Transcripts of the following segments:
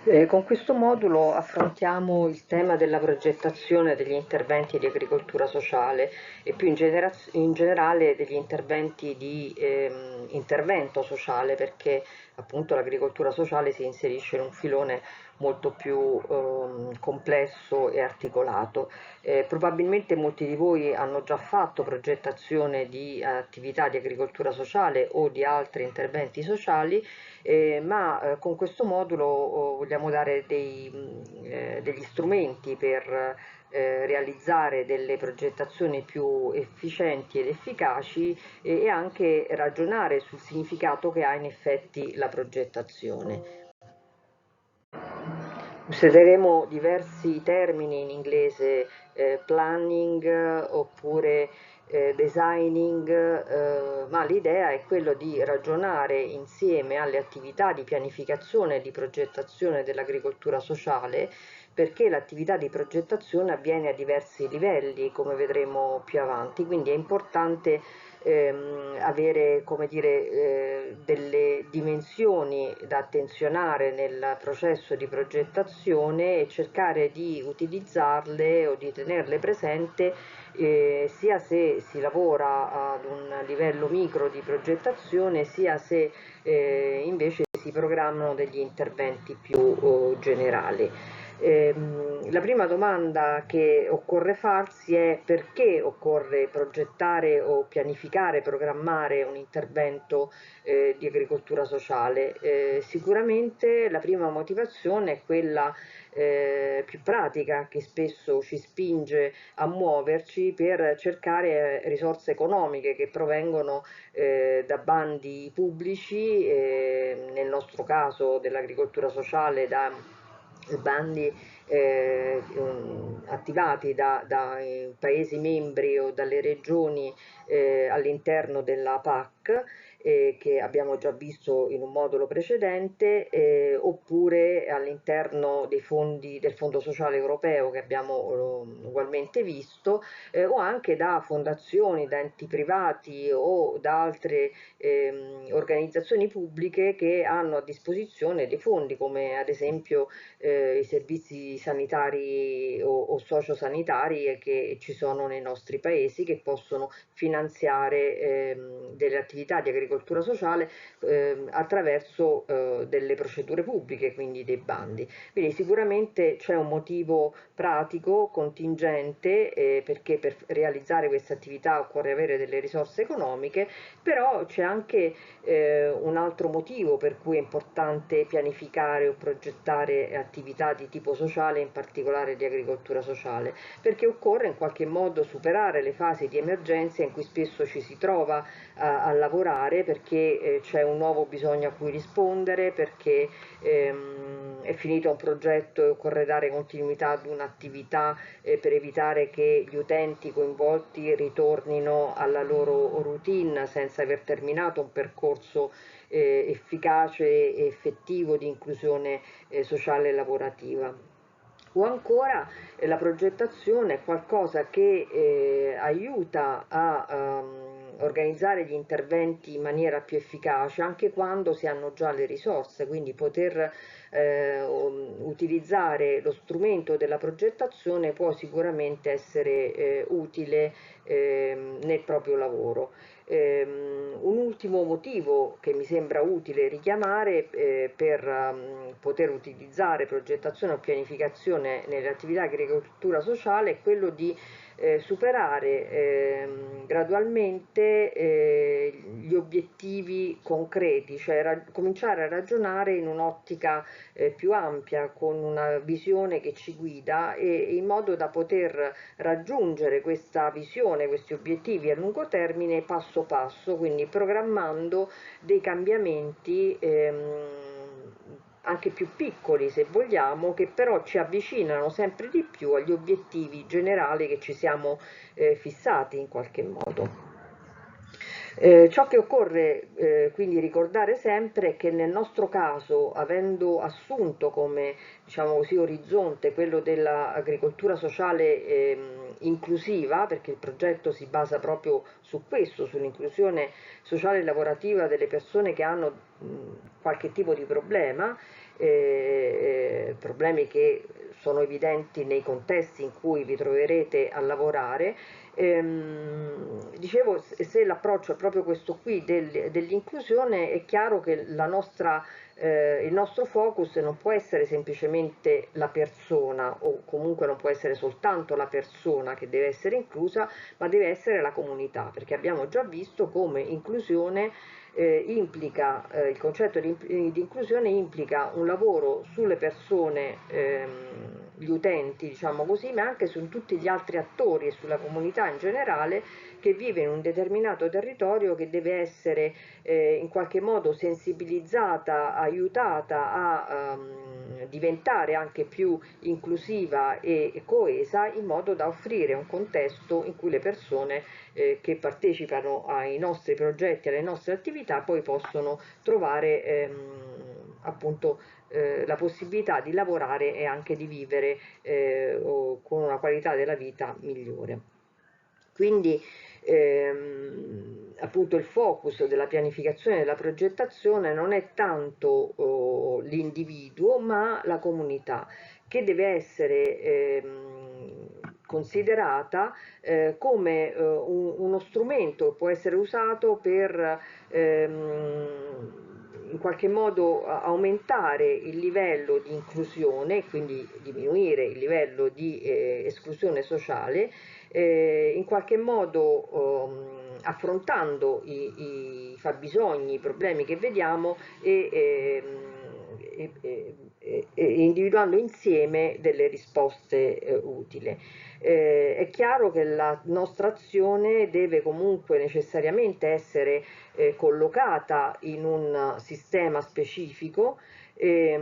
Con questo modulo affrontiamo il tema della progettazione degli interventi di agricoltura sociale e più in generale degli interventi di intervento sociale, perché appunto l'agricoltura sociale si inserisce in un filone molto più complesso e articolato. Probabilmente molti di voi hanno già fatto progettazione di attività di agricoltura sociale o di altri interventi sociali, ma con questo modulo vogliamo dare degli strumenti per realizzare delle progettazioni più efficienti ed efficaci e anche ragionare sul significato che ha in effetti la progettazione. Useremo diversi termini in inglese, planning oppure designing, ma l'idea è quello di ragionare insieme alle attività di pianificazione e di progettazione dell'agricoltura sociale, perché l'attività di progettazione avviene a diversi livelli, come vedremo più avanti, quindi è importante avere, come dire, delle dimensioni da attenzionare nel processo di progettazione e cercare di utilizzarle o di tenerle presente, sia se si lavora ad un livello micro di progettazione, sia se invece si programmano degli interventi più generali. La prima domanda che occorre farsi è: perché occorre progettare o pianificare, programmare un intervento di agricoltura sociale? Sicuramente la prima motivazione è quella più pratica, che spesso ci spinge a muoverci per cercare risorse economiche che provengono da bandi pubblici, nel nostro caso dell'agricoltura sociale da bandi attivati dai Paesi membri o dalle regioni all'interno della PAC, che abbiamo già visto in un modulo precedente, oppure all'interno dei fondi del Fondo Sociale Europeo, che abbiamo ugualmente visto, o anche da fondazioni, da enti privati o da altre organizzazioni pubbliche che hanno a disposizione dei fondi, come ad esempio i servizi sanitari o sociosanitari che ci sono nei nostri paesi, che possono finanziare delle attività di agricoltura sociale attraverso delle procedure pubbliche, quindi dei bandi. Quindi sicuramente c'è un motivo pratico, contingente, perché per realizzare questa attività occorre avere delle risorse economiche, però c'è anche un altro motivo per cui è importante pianificare o progettare attività di tipo sociale, in particolare di agricoltura sociale, perché occorre in qualche modo superare le fasi di emergenza in cui spesso ci si trova a lavorare, perché c'è un nuovo bisogno a cui rispondere, perché è finito un progetto e occorre dare continuità ad un'attività per evitare che gli utenti coinvolti ritornino alla loro routine senza aver terminato un percorso efficace e effettivo di inclusione sociale e lavorativa. O ancora la progettazione è qualcosa che aiuta a organizzare gli interventi in maniera più efficace anche quando si hanno già le risorse, quindi poter utilizzare lo strumento della progettazione può sicuramente essere utile nel proprio lavoro. Un ultimo motivo che mi sembra utile richiamare per poter utilizzare progettazione o pianificazione nelle attività di agricoltura sociale è quello di superare gradualmente gli obiettivi concreti, cioè cominciare a ragionare in un'ottica più ampia, con una visione che ci guida, e in modo da poter raggiungere questa visione, questi obiettivi a lungo termine passo passo, quindi programmando dei cambiamenti anche più piccoli, se vogliamo, che però ci avvicinano sempre di più agli obiettivi generali che ci siamo fissati in qualche modo. Ciò che occorre quindi ricordare sempre è che nel nostro caso, avendo assunto come diciamo così, orizzonte quello dell'agricoltura sociale inclusiva, perché il progetto si basa proprio su questo, sull'inclusione sociale e lavorativa delle persone che hanno qualche tipo di problema, problemi che sono evidenti nei contesti in cui vi troverete a lavorare. Dicevo, se l'approccio è proprio questo qui dell'inclusione, è chiaro che il nostro focus non può essere semplicemente la persona, o comunque non può essere soltanto la persona che deve essere inclusa, ma deve essere la comunità, perché abbiamo già visto come inclusione il concetto di inclusione implica un lavoro sulle persone, gli utenti, diciamo così, ma anche su tutti gli altri attori e sulla comunità in generale che vive in un determinato territorio, che deve essere in qualche modo sensibilizzata, aiutata a diventare anche più inclusiva e coesa, in modo da offrire un contesto in cui le persone che partecipano ai nostri progetti, alle nostre attività, poi possono trovare appunto la possibilità di lavorare e anche di vivere con una qualità della vita migliore. Quindi appunto il focus della pianificazione e della progettazione non è tanto l'individuo, ma la comunità, che deve essere considerata come uno strumento che può essere usato per in qualche modo aumentare il livello di inclusione, quindi diminuire il livello di esclusione sociale, in qualche modo affrontando i fabbisogni, i problemi che vediamo e individuando insieme delle risposte utili. È chiaro che la nostra azione deve comunque necessariamente essere collocata in un sistema specifico e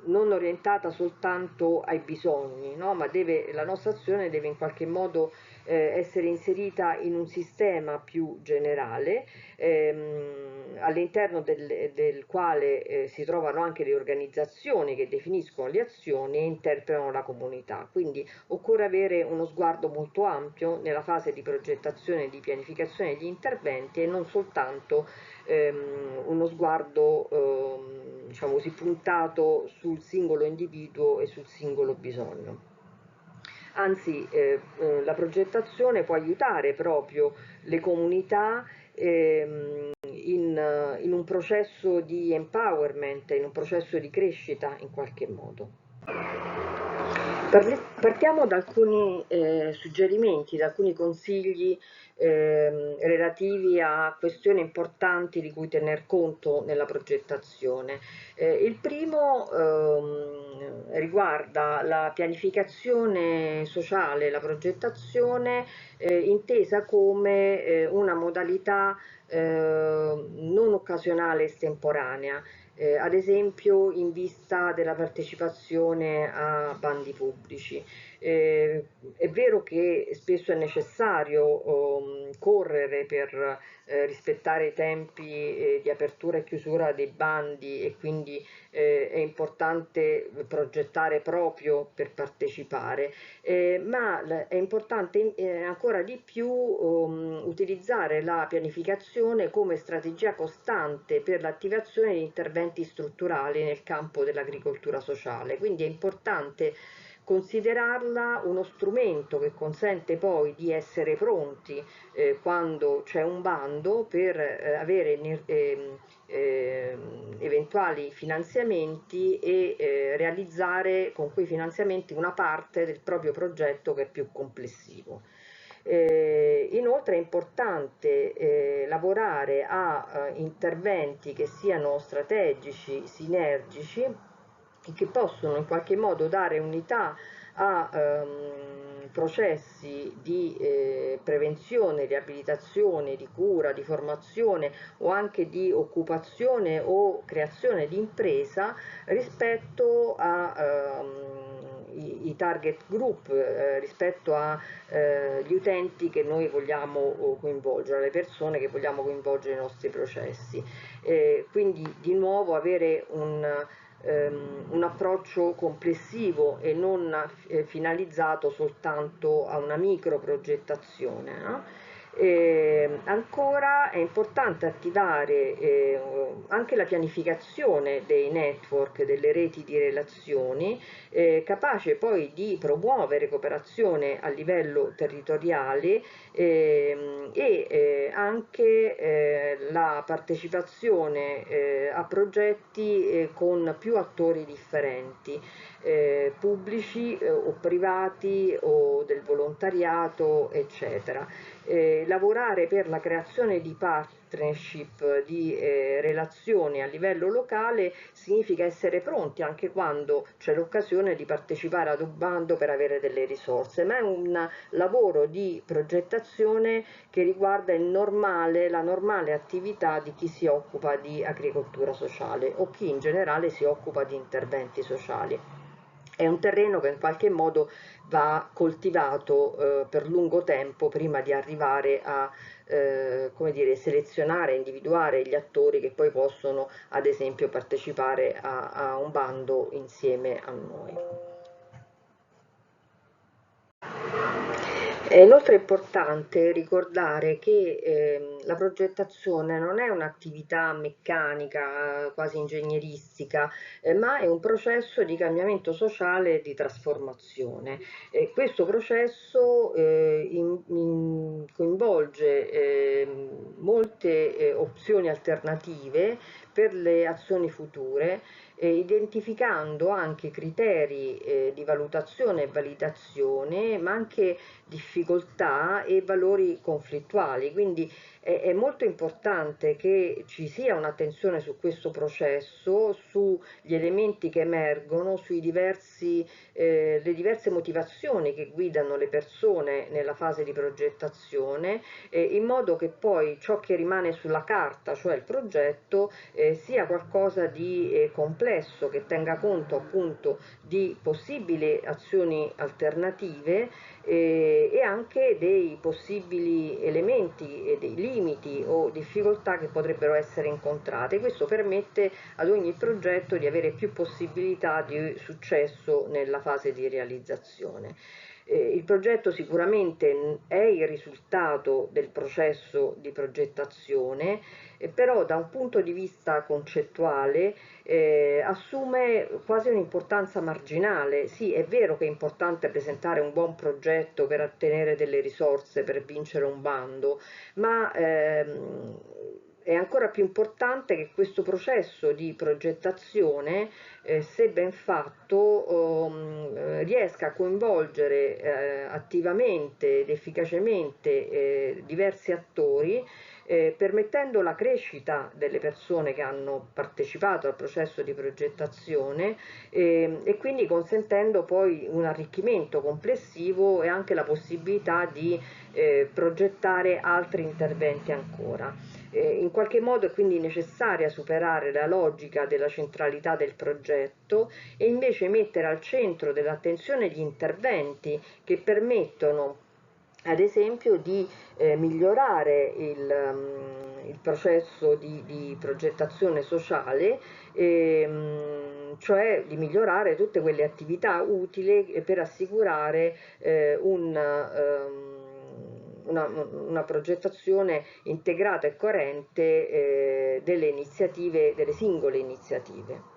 non orientata soltanto ai bisogni, no? Ma la nostra azione deve in qualche modo essere inserita in un sistema più generale, all'interno del quale si trovano anche le organizzazioni che definiscono le azioni e interpretano la comunità. Quindi occorre avere uno sguardo molto ampio nella fase di progettazione e di pianificazione degli interventi, e non soltanto uno sguardo diciamo così, puntato sul singolo individuo e sul singolo bisogno. Anzi, la progettazione può aiutare proprio le comunità in un processo di empowerment, in un processo di crescita in qualche modo. Partiamo da alcuni suggerimenti, da alcuni consigli relativi a questioni importanti di cui tener conto nella progettazione. Il primo riguarda la pianificazione sociale, la progettazione intesa come una modalità non occasionale e estemporanea, ad esempio in vista della partecipazione a bandi pubblici. È vero che spesso è necessario correre per rispettare i tempi di apertura e chiusura dei bandi, e quindi è importante progettare proprio per partecipare, ma è importante ancora di più utilizzare la pianificazione come strategia costante per l'attivazione di interventi strutturali nel campo dell'agricoltura sociale. Quindi è importante considerarla uno strumento che consente poi di essere pronti quando c'è un bando per avere eventuali finanziamenti e realizzare con quei finanziamenti una parte del proprio progetto che è più complessivo. Inoltre è importante lavorare a interventi che siano strategici, sinergici, e che possono in qualche modo dare unità a processi di prevenzione, riabilitazione, di cura, di formazione o anche di occupazione o creazione di impresa rispetto a i target group rispetto agli utenti che noi vogliamo coinvolgere, le persone che vogliamo coinvolgere nei nostri processi. Quindi di nuovo avere un approccio complessivo e non finalizzato soltanto a una micro progettazione, no? Ancora è importante attivare anche la pianificazione dei network, delle reti di relazioni, capace poi di promuovere cooperazione a livello territoriale e anche la partecipazione a progetti con più attori differenti, pubblici o privati o del volontariato, eccetera. Lavorare per la creazione di partnership, di relazioni a livello locale significa essere pronti anche quando c'è l'occasione di partecipare ad un bando per avere delle risorse, ma è un lavoro di progettazione che riguarda la normale attività di chi si occupa di agricoltura sociale o chi in generale si occupa di interventi sociali. È un terreno che in qualche modo va coltivato per lungo tempo prima di arrivare a come dire, selezionare, individuare gli attori che poi possono ad esempio partecipare a un bando insieme a noi. È inoltre importante ricordare che la progettazione non è un'attività meccanica, quasi ingegneristica, ma è un processo di cambiamento sociale e di trasformazione. Questo processo coinvolge molte opzioni alternative per le azioni future, identificando anche criteri di valutazione e validazione, ma anche difficoltà e valori conflittuali. Quindi è molto importante che ci sia un'attenzione su questo processo, sugli elementi che emergono, le diverse motivazioni che guidano le persone nella fase di progettazione, in modo che poi ciò che rimane sulla carta, cioè il progetto, sia qualcosa di complesso, che tenga conto appunto di possibili azioni alternative e anche dei possibili elementi e dei limiti o difficoltà che potrebbero essere incontrate. Questo permette ad ogni progetto di avere più possibilità di successo nella fase di realizzazione. Il progetto sicuramente è il risultato del processo di progettazione, però da un punto di vista concettuale assume quasi un'importanza marginale. Sì, è vero che è importante presentare un buon progetto per ottenere delle risorse, per vincere un bando, ma è ancora più importante che questo processo di progettazione, se ben fatto, riesca a coinvolgere attivamente ed efficacemente diversi attori, permettendo la crescita delle persone che hanno partecipato al processo di progettazione e quindi consentendo poi un arricchimento complessivo e anche la possibilità di progettare altri interventi ancora. In qualche modo è quindi necessaria superare la logica della centralità del progetto e invece mettere al centro dell'attenzione gli interventi che permettono ad esempio di migliorare il processo di progettazione sociale, cioè di migliorare tutte quelle attività utili per assicurare una progettazione integrata e coerente delle iniziative, delle singole iniziative.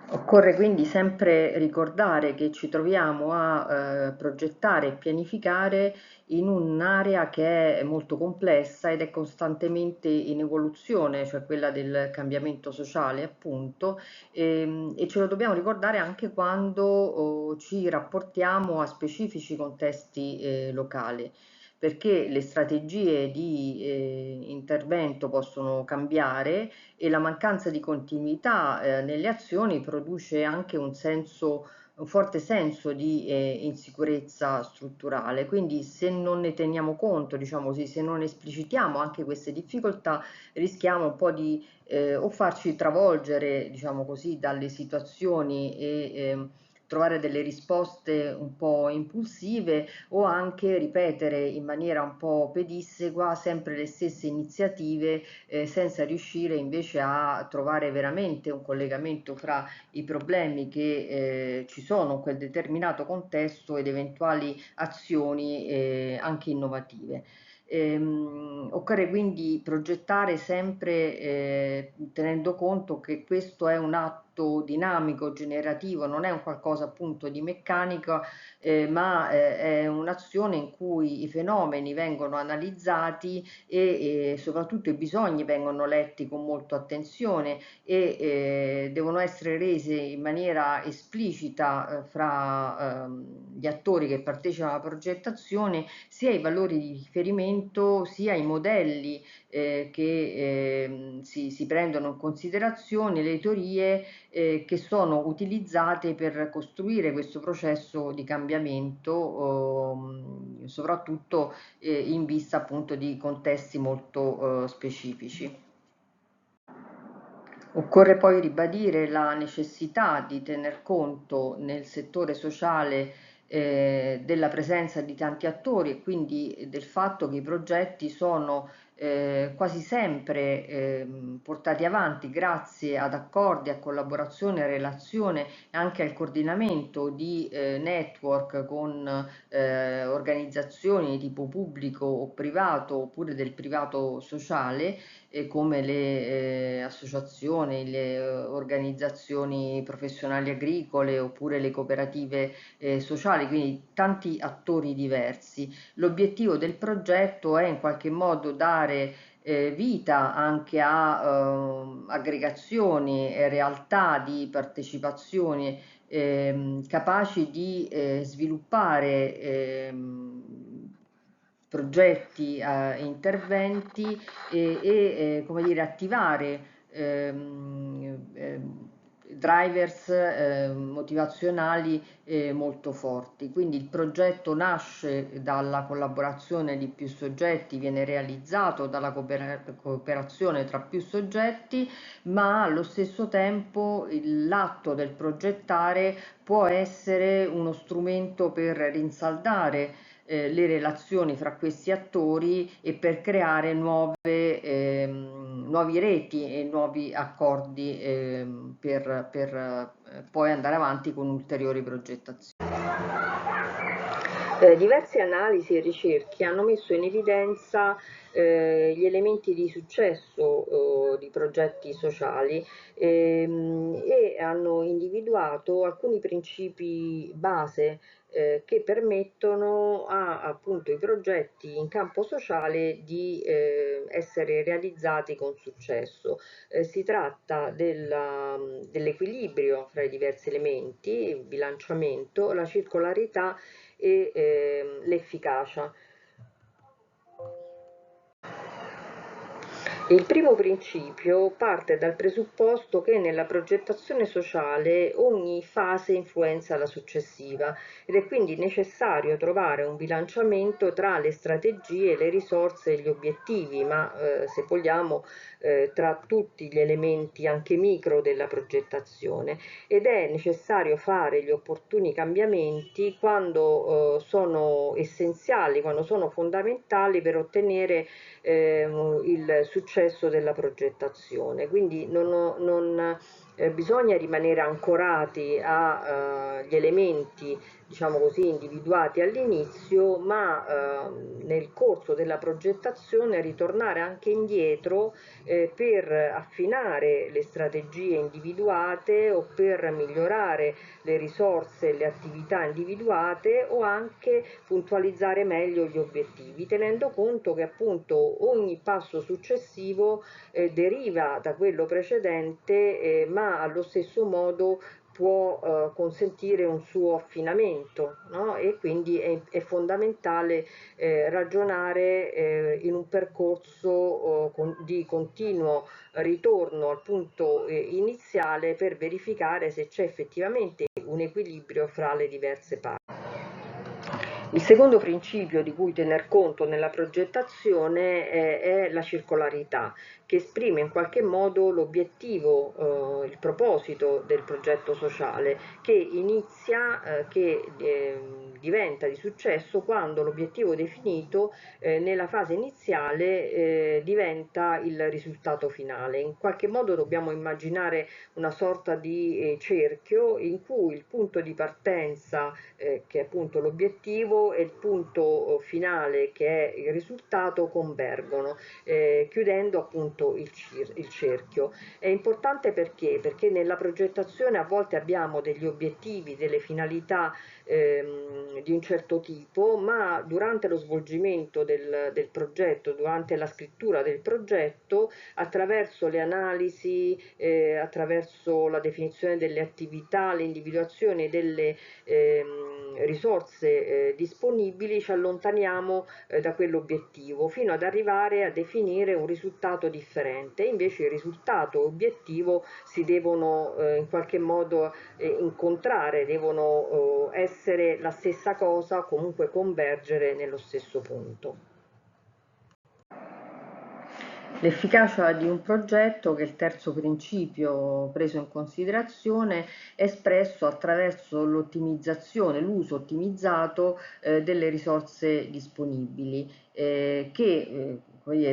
Occorre quindi sempre ricordare che ci troviamo a progettare e pianificare in un'area che è molto complessa ed è costantemente in evoluzione, cioè quella del cambiamento sociale, appunto, e ce lo dobbiamo ricordare anche quando ci rapportiamo a specifici contesti locali, perché le strategie di intervento possono cambiare e la mancanza di continuità nelle azioni produce anche un senso un forte senso di insicurezza strutturale. Quindi se non ne teniamo conto, diciamo così, se non esplicitiamo anche queste difficoltà, rischiamo un po' di o farci travolgere, diciamo così, dalle situazioni e trovare delle risposte un po' impulsive, o anche ripetere in maniera un po' pedissequa sempre le stesse iniziative, senza riuscire invece a trovare veramente un collegamento fra i problemi che ci sono in quel determinato contesto ed eventuali azioni anche innovative. Occorre quindi progettare sempre tenendo conto che questo è un atto dinamico, generativo, non è un qualcosa appunto di meccanica, ma è un'azione in cui i fenomeni vengono analizzati e soprattutto i bisogni vengono letti con molta attenzione e devono essere rese in maniera esplicita fra gli attori che partecipano alla progettazione sia i valori di riferimento sia i modelli che si prendono in considerazione, le teorie che sono utilizzate per costruire questo processo di cambiamento, soprattutto in vista appunto di contesti molto specifici. Occorre poi ribadire la necessità di tener conto nel settore sociale della presenza di tanti attori e quindi del fatto che i progetti sono quasi sempre portati avanti grazie ad accordi, a collaborazione, a relazione e anche al coordinamento di network con organizzazioni di tipo pubblico o privato oppure del privato sociale, come le associazioni, le organizzazioni professionali agricole oppure le cooperative sociali, quindi tanti attori diversi. L'obiettivo del progetto è in qualche modo dare vita anche a aggregazioni e realtà di partecipazione capaci di sviluppare progetti, interventi come dire, attivare drivers motivazionali molto forti. Quindi il progetto nasce dalla collaborazione di più soggetti, viene realizzato dalla cooperazione tra più soggetti, ma allo stesso tempo l'atto del progettare può essere uno strumento per rinsaldare le relazioni fra questi attori e per creare nuovi reti e nuovi accordi per poi andare avanti con ulteriori progettazioni. Diverse analisi e ricerche hanno messo in evidenza gli elementi di successo di progetti sociali e hanno individuato alcuni principi base che permettono appunto ai progetti in campo sociale di essere realizzati con successo. Si tratta dell'equilibrio fra i diversi elementi, il bilanciamento, la circolarità e l'efficacia. Il primo principio parte dal presupposto che nella progettazione sociale ogni fase influenza la successiva ed è quindi necessario trovare un bilanciamento tra le strategie, le risorse e gli obiettivi, ma se vogliamo tra tutti gli elementi anche micro della progettazione, ed è necessario fare gli opportuni cambiamenti quando sono essenziali, quando sono fondamentali per ottenere il successo della progettazione. Quindi non bisogna rimanere ancorati agli elementi, diciamo così, individuati all'inizio, ma nel corso della progettazione ritornare anche indietro per affinare le strategie individuate o per migliorare le risorse e le attività individuate o anche puntualizzare meglio gli obiettivi, tenendo conto che appunto ogni passo successivo deriva da quello precedente, ma allo stesso modo può consentire un suo affinamento, no? E quindi è fondamentale ragionare in un percorso di continuo ritorno al punto iniziale per verificare se c'è effettivamente un equilibrio fra le diverse parti. Il secondo principio di cui tener conto nella progettazione è la circolarità, che esprime in qualche modo l'obiettivo, il proposito del progetto sociale, che inizia, che diventa di successo quando l'obiettivo definito nella fase iniziale diventa il risultato finale. In qualche modo dobbiamo immaginare una sorta di cerchio in cui il punto di partenza, che è appunto l'obiettivo, e il punto finale, che è il risultato, convergono, chiudendo appunto il cerchio. È importante perché nella progettazione a volte abbiamo degli obiettivi, delle finalità di un certo tipo, ma durante lo svolgimento del progetto, durante la scrittura del progetto, attraverso le analisi, attraverso la definizione delle attività, l'individuazione delle risorse disponibili, ci allontaniamo da quell'obiettivo fino ad arrivare a definire un risultato differente. Invece il risultato e l'obiettivo si devono in qualche modo incontrare, devono essere la stessa cosa, comunque convergere nello stesso punto. L'efficacia di un progetto, che è il terzo principio preso in considerazione, è espresso attraverso l'ottimizzazione, l'uso ottimizzato delle risorse disponibili, che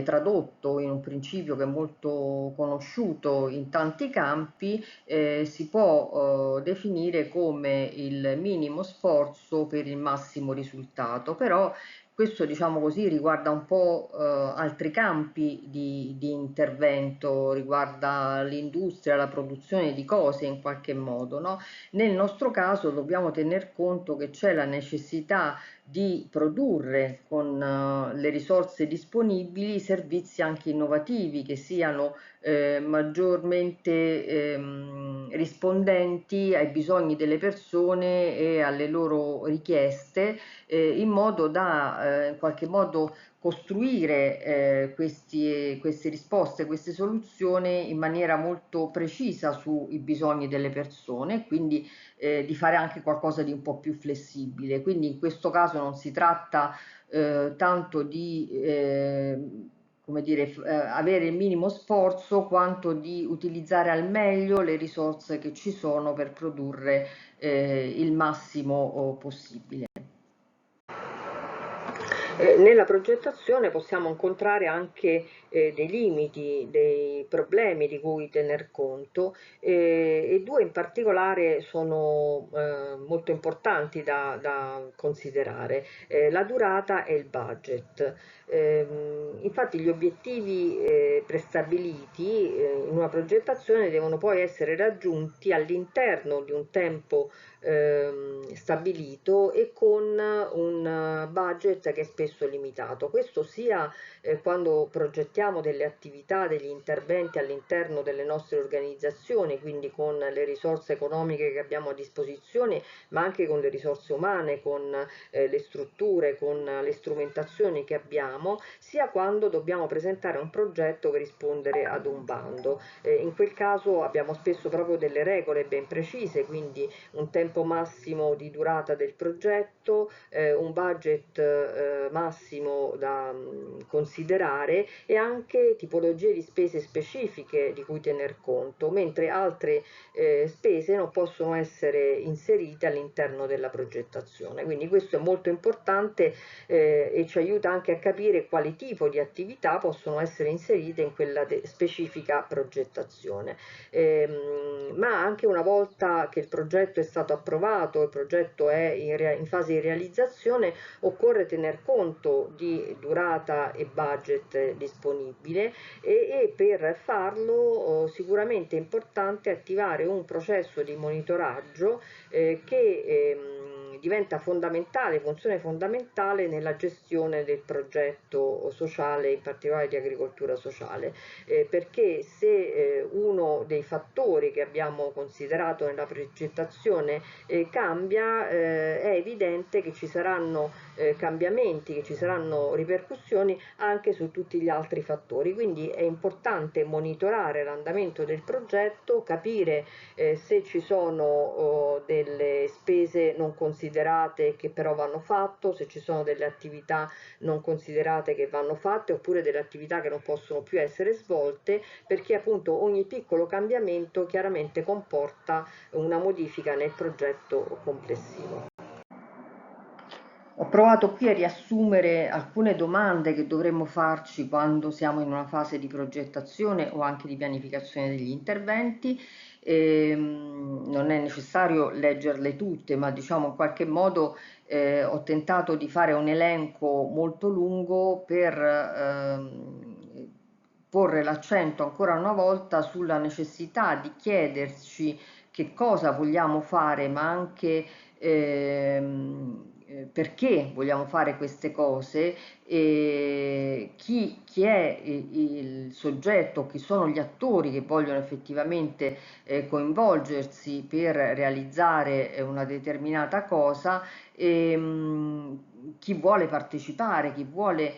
tradotto in un principio che è molto conosciuto in tanti campi, si può definire come il minimo sforzo per il massimo risultato, però questo, diciamo così, riguarda un po' altri campi di intervento, riguarda l'industria, la produzione di cose in qualche modo, no? Nel nostro caso dobbiamo tener conto che c'è la necessità di produrre con le risorse disponibili servizi anche innovativi che siano maggiormente rispondenti ai bisogni delle persone e alle loro richieste, in modo da in qualche modo costruire queste risposte, queste soluzioni in maniera molto precisa sui bisogni delle persone, quindi di fare anche qualcosa di un po' più flessibile. Quindi in questo caso non si tratta tanto di come dire, avere il minimo sforzo, quanto di utilizzare al meglio le risorse che ci sono per produrre il massimo possibile. Nella progettazione possiamo incontrare anche dei limiti, dei problemi di cui tener conto, e due in particolare sono molto importanti da considerare: la durata e il budget. Infatti gli obiettivi prestabiliti in una progettazione devono poi essere raggiunti all'interno di un tempo stabilito e con un budget che è spesso limitato. Questo sia quando progettiamo delle attività, degli interventi all'interno delle nostre organizzazioni, quindi con le risorse economiche che abbiamo a disposizione, ma anche con le risorse umane, con le strutture, con le strumentazioni che abbiamo, sia quando dobbiamo presentare un progetto per rispondere ad un bando. In quel caso abbiamo spesso proprio delle regole ben precise, quindi un tempo massimo di durata del progetto, un budget massimo da considerare, e anche tipologie di spese specifiche di cui tener conto, mentre altre spese non possono essere inserite all'interno della progettazione. Quindi questo è molto importante e ci aiuta anche a capire quali tipo di attività possono essere inserite in quella specifica progettazione. Ma anche una volta che il progetto è stato approvato, il progetto è in fase di realizzazione, occorre tener conto di durata e budget disponibile, e per farlo sicuramente è importante attivare un processo di monitoraggio che diventa fondamentale, funzione fondamentale nella gestione del progetto sociale, in particolare di agricoltura sociale, perché se uno dei fattori che abbiamo considerato nella progettazione cambia, è evidente che ci saranno cambiamenti, che ci saranno ripercussioni anche su tutti gli altri fattori. Quindi è importante monitorare l'andamento del progetto, capire se ci sono delle spese non considerate che però vanno fatte, se ci sono delle attività non considerate che vanno fatte, oppure delle attività che non possono più essere svolte, perché appunto ogni piccolo cambiamento chiaramente comporta una modifica nel progetto complessivo. Ho provato qui a riassumere alcune domande che dovremmo farci quando siamo in una fase di progettazione o anche di pianificazione degli interventi. Non è necessario leggerle tutte, ma diciamo in qualche modo ho tentato di fare un elenco molto lungo per porre l'accento ancora una volta sulla necessità di chiederci che cosa vogliamo fare, ma anche perché vogliamo fare queste cose, chi è il soggetto, chi sono gli attori che vogliono effettivamente coinvolgersi per realizzare una determinata cosa, chi vuole partecipare, chi vuole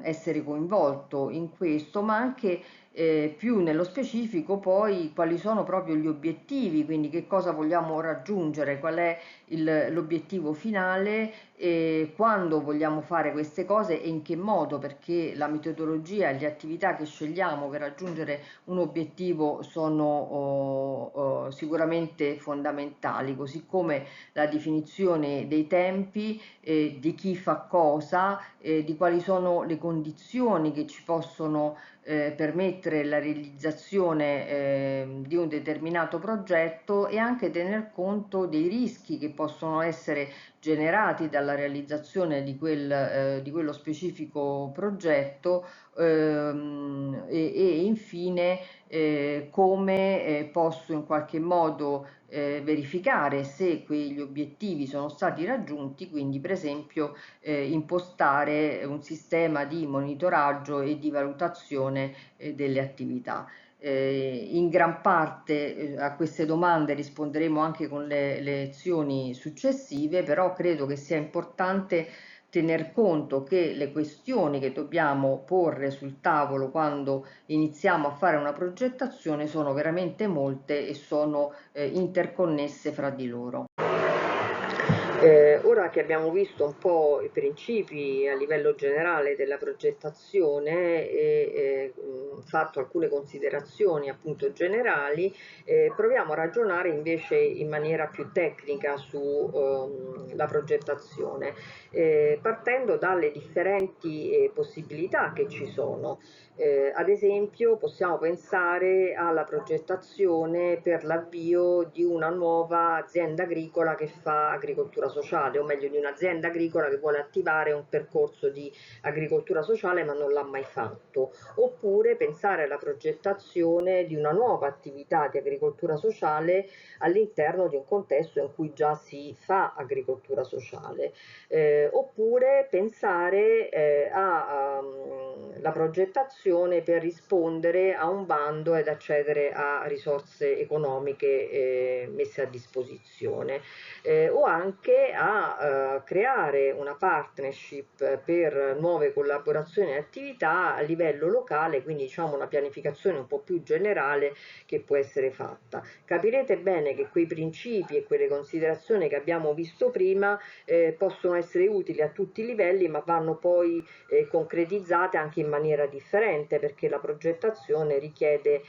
essere coinvolto in questo, ma anche più nello specifico poi quali sono proprio gli obiettivi, quindi che cosa vogliamo raggiungere, qual è l'obiettivo finale, quando vogliamo fare queste cose e in che modo, perché la metodologia e le attività che scegliamo per raggiungere un obiettivo sono sicuramente fondamentali, così come la definizione dei tempi, di chi fa cosa, di quali sono le condizioni che ci possono permettere la realizzazione di un determinato progetto e anche tener conto dei rischi che possono essere generati dalla realizzazione di quello specifico progetto e infine come posso in qualche modo verificare se quegli obiettivi sono stati raggiunti, quindi per esempio impostare un sistema di monitoraggio e di valutazione delle attività. In gran parte a queste domande risponderemo anche con le lezioni successive, però credo che sia importante tener conto che le questioni che dobbiamo porre sul tavolo quando iniziamo a fare una progettazione sono veramente molte e sono interconnesse fra di loro. Ora che abbiamo visto un po' i principi a livello generale della progettazione e fatto alcune considerazioni appunto generali, proviamo a ragionare invece in maniera più tecnica sulla progettazione, partendo dalle differenti possibilità che ci sono. Ad esempio possiamo pensare alla progettazione per l'avvio di una nuova azienda agricola che fa agricoltura sociale, o meglio di un'azienda agricola che vuole attivare un percorso di agricoltura sociale ma non l'ha mai fatto, oppure pensare alla progettazione di una nuova attività di agricoltura sociale all'interno di un contesto in cui già si fa agricoltura sociale, oppure pensare alla progettazione per rispondere a un bando ed accedere a risorse economiche messe a disposizione, o anche a creare una partnership per nuove collaborazioni e attività a livello locale, quindi diciamo una pianificazione un po' più generale che può essere fatta. Capirete bene che quei principi e quelle considerazioni che abbiamo visto prima possono essere utili a tutti i livelli, ma vanno poi concretizzate anche in maniera differente, perché la progettazione richiede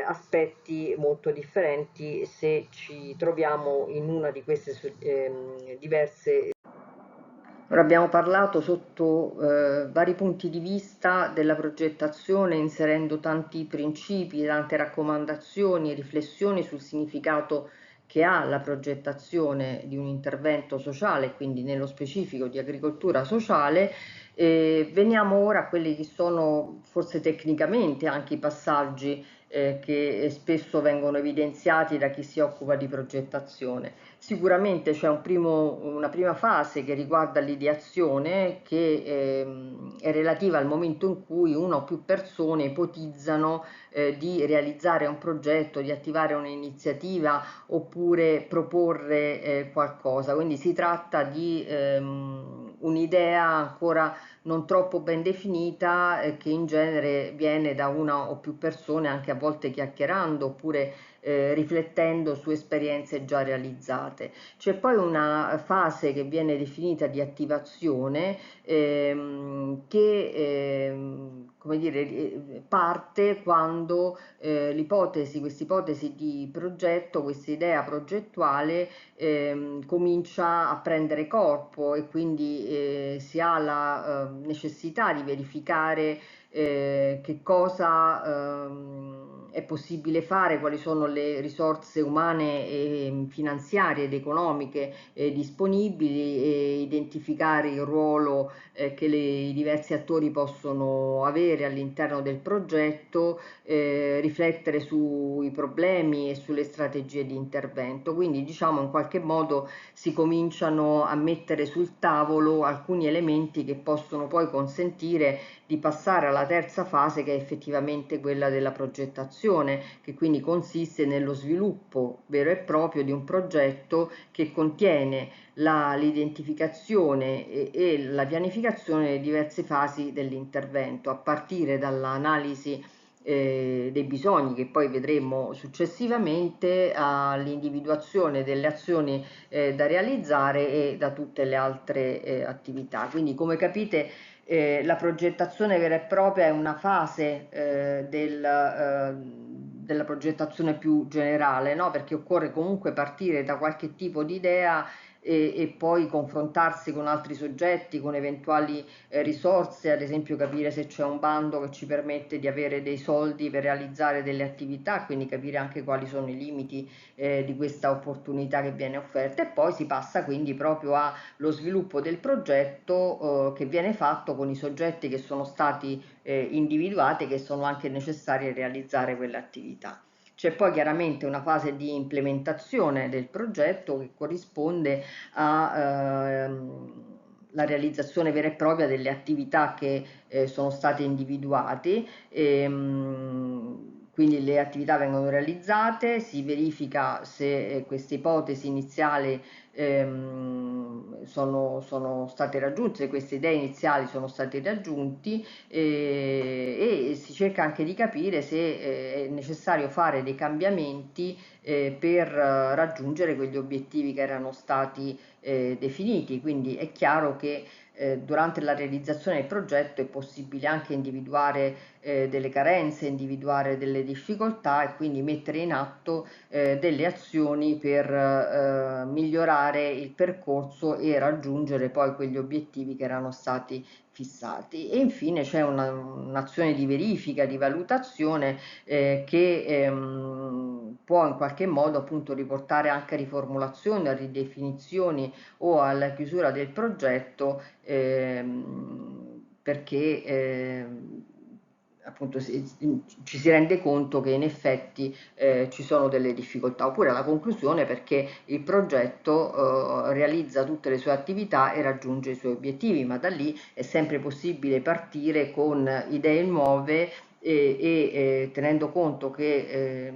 aspetti molto differenti se ci troviamo in una di queste diverse. Ora abbiamo parlato sotto vari punti di vista della progettazione, inserendo tanti principi, tante raccomandazioni e riflessioni sul significato che ha la progettazione di un intervento sociale, quindi nello specifico di agricoltura sociale. Veniamo ora a quelli che sono forse tecnicamente anche i passaggi che spesso vengono evidenziati da chi si occupa di progettazione. Sicuramente c'è una prima fase che riguarda l'ideazione, che è relativa al momento in cui una o più persone ipotizzano di realizzare un progetto, di attivare un'iniziativa oppure proporre qualcosa. Quindi si tratta di un'idea ancora non troppo ben definita, che in genere viene da una o più persone, anche a volte chiacchierando oppure riflettendo su esperienze già realizzate. C'è poi una fase che viene definita di attivazione, che come dire, parte quando questa ipotesi di progetto, questa idea progettuale comincia a prendere corpo, e quindi si ha la necessità di verificare che cosa è possibile fare, quali sono le risorse umane e finanziarie ed economiche disponibili, e identificare il ruolo che i diversi attori possono avere all'interno del progetto, riflettere sui problemi e sulle strategie di intervento. Quindi diciamo in qualche modo si cominciano a mettere sul tavolo alcuni elementi che possono poi consentire di passare alla terza fase, che è effettivamente quella della progettazione, che quindi consiste nello sviluppo vero e proprio di un progetto che contiene l'identificazione e la pianificazione delle diverse fasi dell'intervento, a partire dall'analisi dei bisogni, che poi vedremo successivamente, all'individuazione delle azioni da realizzare e da tutte le altre attività. Quindi, come capite, la progettazione vera e propria è una fase della progettazione più generale, no? Perché occorre comunque partire da qualche tipo di idea e poi confrontarsi con altri soggetti, con eventuali risorse, ad esempio capire se c'è un bando che ci permette di avere dei soldi per realizzare delle attività, quindi capire anche quali sono i limiti di questa opportunità che viene offerta, e poi si passa quindi proprio allo sviluppo del progetto che viene fatto con i soggetti che sono stati individuati, che sono anche necessari a realizzare quell'attività. C'è poi chiaramente una fase di implementazione del progetto, che corrisponde alla realizzazione vera e propria delle attività che sono state individuate. Quindi le attività vengono realizzate, si verifica se queste ipotesi iniziali sono state raggiunte, se queste idee iniziali sono state raggiunti, e si cerca anche di capire se è necessario fare dei cambiamenti per raggiungere quegli obiettivi che erano stati definiti. Quindi è chiaro che durante la realizzazione del progetto è possibile anche individuare delle carenze, individuare delle difficoltà, e quindi mettere in atto delle azioni per migliorare il percorso e raggiungere poi quegli obiettivi che erano stati fissati. E infine c'è un'azione di verifica, di valutazione che può in qualche modo appunto riportare anche a riformulazioni, a ridefinizioni o alla chiusura del progetto, perché appunto ci si rende conto che in effetti ci sono delle difficoltà, oppure alla conclusione, perché il progetto realizza tutte le sue attività e raggiunge i suoi obiettivi, ma da lì è sempre possibile partire con idee nuove tenendo conto che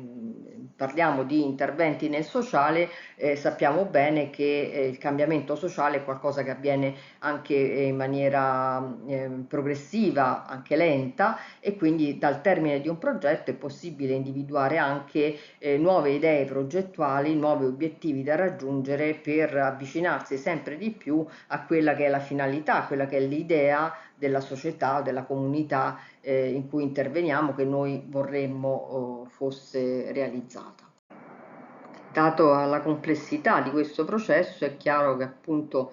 parliamo di interventi nel sociale, sappiamo bene che il cambiamento sociale è qualcosa che avviene anche in maniera progressiva, anche lenta, e quindi dal termine di un progetto è possibile individuare anche nuove idee progettuali, nuovi obiettivi da raggiungere, per avvicinarsi sempre di più a quella che è la finalità, quella che è l'idea della società, della comunità in cui interveniamo, che noi vorremmo fosse realizzata. Dato la complessità di questo processo, è chiaro che appunto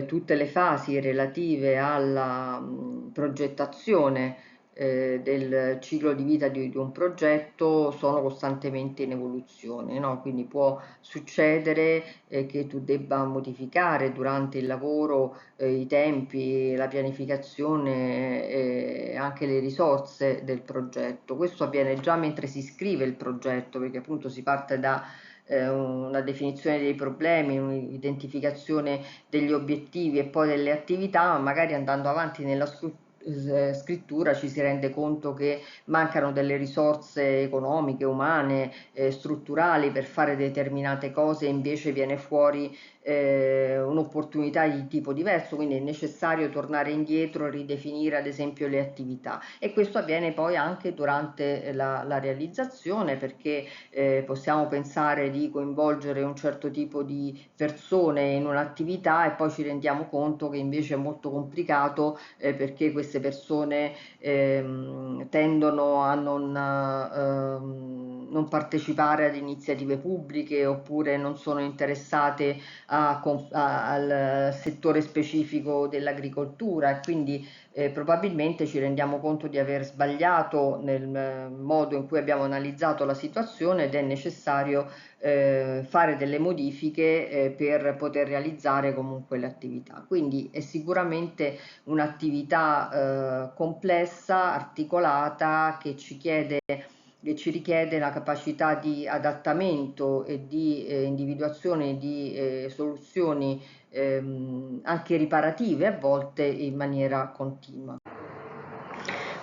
tutte le fasi relative alla progettazione del ciclo di vita di un progetto sono costantemente in evoluzione, no? Quindi può succedere che tu debba modificare durante il lavoro i tempi, la pianificazione e anche le risorse del progetto. Questo avviene già mentre si scrive il progetto, perché appunto si parte da una definizione dei problemi, un'identificazione degli obiettivi e poi delle attività, ma magari andando avanti nella scrittura ci si rende conto che mancano delle risorse economiche, umane, strutturali per fare determinate cose e invece viene fuori un'opportunità di tipo diverso, quindi è necessario tornare indietro e ridefinire ad esempio le attività, e questo avviene poi anche durante la realizzazione, perché possiamo pensare di coinvolgere un certo tipo di persone in un'attività e poi ci rendiamo conto che invece è molto complicato perché queste persone tendono a non partecipare ad iniziative pubbliche oppure non sono interessate al settore specifico dell'agricoltura, e quindi probabilmente ci rendiamo conto di aver sbagliato nel modo in cui abbiamo analizzato la situazione ed è necessario fare delle modifiche per poter realizzare comunque l'attività. Quindi è sicuramente un'attività complessa, articolata, che ci richiede la capacità di adattamento e di individuazione di soluzioni anche riparative a volte in maniera continua.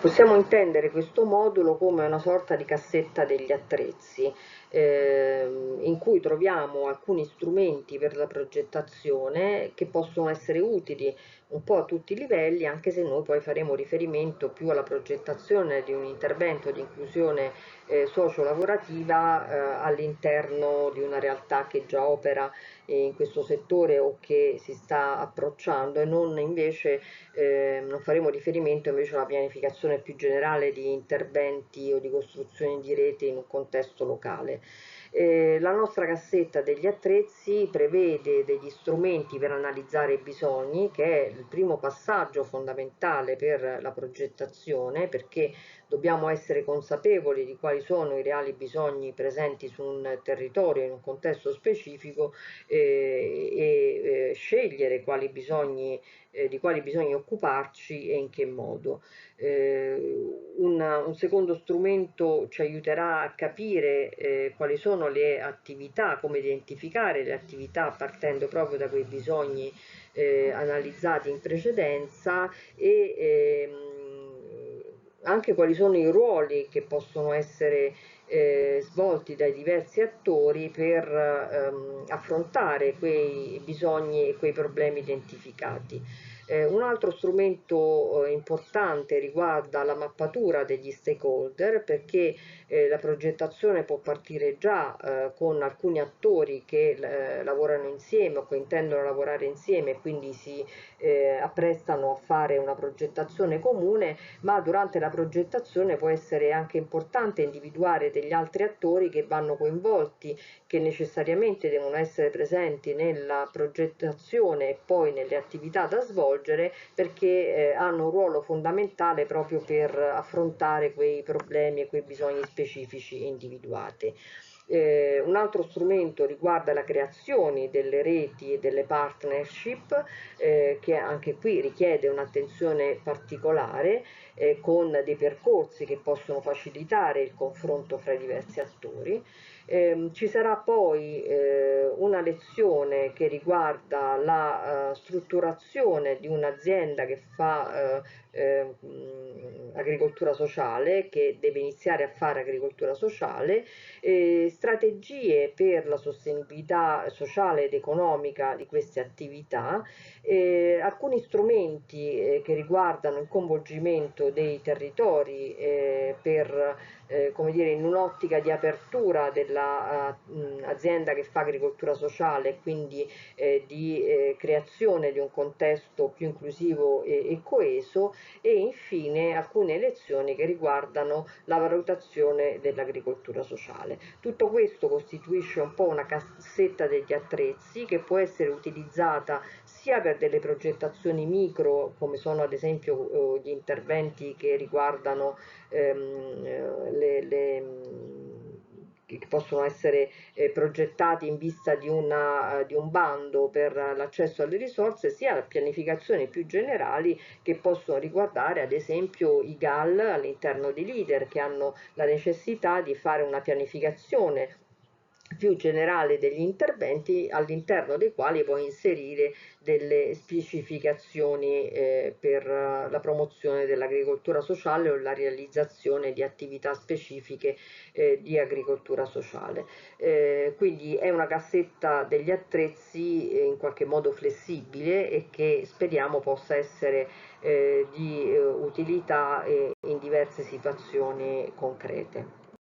Possiamo intendere questo modulo come una sorta di cassetta degli attrezzi, in cui troviamo alcuni strumenti per la progettazione che possono essere utili un po' a tutti i livelli, anche se noi poi faremo riferimento più alla progettazione di un intervento di inclusione socio-lavorativa all'interno di una realtà che già opera in questo settore o che si sta approcciando, e non invece non faremo riferimento invece alla pianificazione più generale di interventi o di costruzioni di rete in un contesto locale. La nostra cassetta degli attrezzi prevede degli strumenti per analizzare i bisogni, che è il primo passaggio fondamentale per la progettazione, perché dobbiamo essere consapevoli di quali sono i reali bisogni presenti su un territorio in un contesto specifico e scegliere di quali bisogni occuparci e in che modo. Un secondo strumento ci aiuterà a capire quali sono le attività, come identificare le attività partendo proprio da quei bisogni analizzati in precedenza, e anche quali sono i ruoli che possono essere svolti dai diversi attori per affrontare quei bisogni e quei problemi identificati. Un altro strumento importante riguarda la mappatura degli stakeholder, perché la progettazione può partire già con alcuni attori che lavorano insieme o che intendono lavorare insieme e quindi si apprestano a fare una progettazione comune, ma durante la progettazione può essere anche importante individuare degli altri attori che vanno coinvolti, che necessariamente devono essere presenti nella progettazione e poi nelle attività da svolgere, perché hanno un ruolo fondamentale proprio per affrontare quei problemi e quei bisogni specifici individuati. Un altro strumento riguarda la creazione delle reti e delle partnership, che anche qui richiede un'attenzione particolare, con dei percorsi che possono facilitare il confronto fra i diversi attori. Ci sarà poi una lezione che riguarda la strutturazione di un'azienda che fa agricoltura sociale, che deve iniziare a fare agricoltura sociale, strategie per la sostenibilità sociale ed economica di queste attività, alcuni strumenti che riguardano il coinvolgimento dei territori per come dire, in un'ottica di apertura dell'azienda che fa agricoltura sociale, quindi di creazione di un contesto più inclusivo e coeso, e infine alcune lezioni che riguardano la valutazione dell'agricoltura sociale. Tutto questo costituisce un po' una cassetta degli attrezzi che può essere utilizzata sia per delle progettazioni micro, come sono ad esempio gli interventi interventi che riguardano che possono essere progettati in vista di un bando per l'accesso alle risorse, sia pianificazioni più generali che possono riguardare ad esempio i GAL all'interno di Leader, che hanno la necessità di fare una pianificazione più generale degli interventi all'interno dei quali poi inserire delle specificazioni per la promozione dell'agricoltura sociale o la realizzazione di attività specifiche di agricoltura sociale. Quindi è una cassetta degli attrezzi in qualche modo flessibile e che speriamo possa essere di utilità in diverse situazioni concrete.